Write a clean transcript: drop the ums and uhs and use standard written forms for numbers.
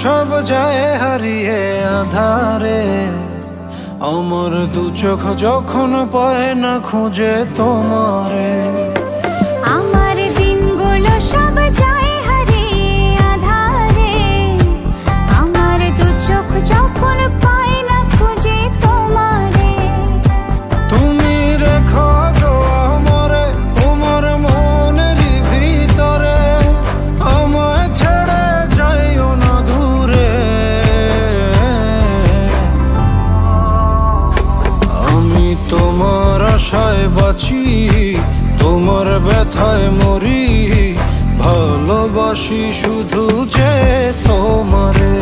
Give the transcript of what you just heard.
সব যায় হারিয়ে আধারে, আমার দু চোখ যখন পায় না খুঁজে তোমারে। আমার দিনগুলো সব যায় হারিয়ে আধারে, আমার দু চোখ যখন পায় না খুঁজে তোমারে। তুমি রেখো গো আমরে তোমার মনের ভিতরে, আমায় ছেড়ে যাইও না দূরে। আমি তোমার আশায় বাঁচি, তোমার ব্যথায় মরি, ভালোবাসি শুধু যে তোমারে।